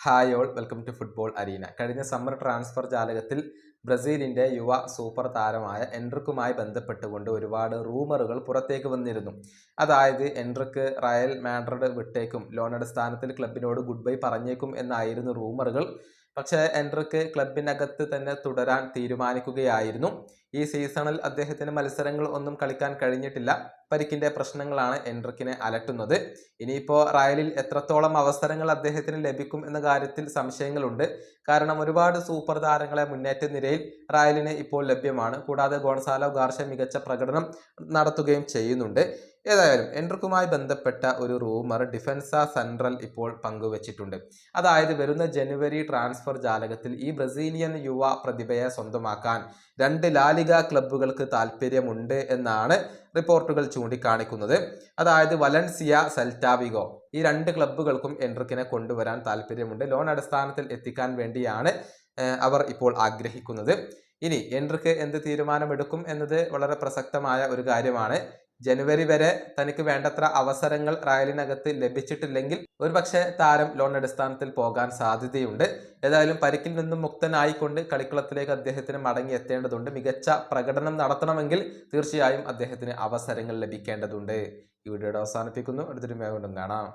Hi all welcome to football arena. കഴിഞ്ഞ summer transfer ജാലകത്തിൽ ബ്രസീലിന്റെ യുവ സൂപ്പർ താരമായ എൻട്രിക്കുമായി ബന്ധപ്പെട്ടുകൊണ്ട് ഒരുപാട് റൂമറുകൾ പുറത്തേക്ക് വന്നിരുന്നു. അതായത് എൻട്രിക്ക് റയൽ മാഡ്രിഡ് വിട്ടേക്കും, ലോൺ അടിസ്ഥാനത്തിൽ ക്ലബിനോട് ഗുഡ് ബൈ പറഞ്ഞേക്കും എന്നായിരുന്നു റൂമറുകൾ. പക്ഷേ എൻട്രിക്ക് ക്ലബിനകത്ത് തന്നെ തുടരാൻ തീരുമാനിക്കുകയായിരുന്നു. ഈ സീസണിൽ അദ്ദേഹത്തിന് മത്സരങ്ങൾ ഒന്നും കളിക്കാൻ കഴിഞ്ഞിട്ടില്ല. പരിക്കിന്റെ പ്രശ്നങ്ങളാണ് എൻട്രിക്കിനെ അലട്ടുന്നത്. ഇനിയിപ്പോൾ റയലിൽ എത്രത്തോളം അവസരങ്ങൾ അദ്ദേഹത്തിന് ലഭിക്കും എന്ന കാര്യത്തിൽ സംശയങ്ങളുണ്ട്. കാരണം ഒരുപാട് സൂപ്പർ താരങ്ങളെ മുന്നേറ്റ നിരയിൽ റയലിന് ഇപ്പോൾ ലഭ്യമാണ്. കൂടാതെ ഗോൺസാലോ ഗാർഷ്യ മികച്ച പ്രകടനം നടത്തുകയും ചെയ്യുന്നുണ്ട്. ഏതായാലും എൻട്രിക്കുമായി ബന്ധപ്പെട്ട ഒരു റൂമർ ഡിഫൻസ സെൻട്രൽ ഇപ്പോൾ പങ്കുവച്ചിട്ടുണ്ട്. അതായത് വരുന്ന ജനുവരി ട്രാൻസ്ഫർ ജാലകത്തിൽ ഈ ബ്രസീലിയൻ യുവ പ്രതിഭയെ സ്വന്തമാക്കാൻ 2 ലാലിഗ ക്ലബ്ബുകൾക്ക് താല്പര്യമുണ്ട് എന്നാണ് റിപ്പോർട്ടുകൾ ചൂണ്ടിക്കാണിക്കുന്നത്. അതായത് വലൻസിയ, സെൽറ്റാവിഗോ ഈ 2 ക്ലബ്ബുകൾക്കും എൻട്രിക്കിനെ കൊണ്ടുവരാൻ താല്പര്യമുണ്ട്. ലോൺ അടിസ്ഥാനത്തിൽ എത്തിക്കാൻ വേണ്ടിയാണ് അവർ ഇപ്പോൾ ആഗ്രഹിക്കുന്നത്. ഇനി എൻട്രിക്ക് എന്ത് തീരുമാനമെടുക്കും എന്നത് വളരെ പ്രസക്തമായ ഒരു കാര്യമാണ്. ജനുവരി വരെ തനിക്ക് വേണ്ടത്ര അവസരങ്ങൾ റയലിനകത്ത് ലഭിച്ചിട്ടില്ലെങ്കിൽ ഒരുപക്ഷെ താരം ലോൺ അടിസ്ഥാനത്തിൽ പോകാൻ സാധ്യതയുണ്ട്. ഏതായാലും പരിക്കിൽ നിന്നും മുക്തനായിക്കൊണ്ട് കളിക്കളത്തിലേക്ക് അദ്ദേഹത്തിന് മടങ്ങി എത്തേണ്ടതുണ്ട്. മികച്ച പ്രകടനം നടത്തണമെങ്കിൽ തീർച്ചയായും അദ്ദേഹത്തിന് അവസരങ്ങൾ ലഭിക്കേണ്ടതുണ്ട്. ഈ വീഡിയോയുടെ അവസാനിപ്പിക്കുന്നു. അടുത്തൊരു വീണ്ടും കാണാം.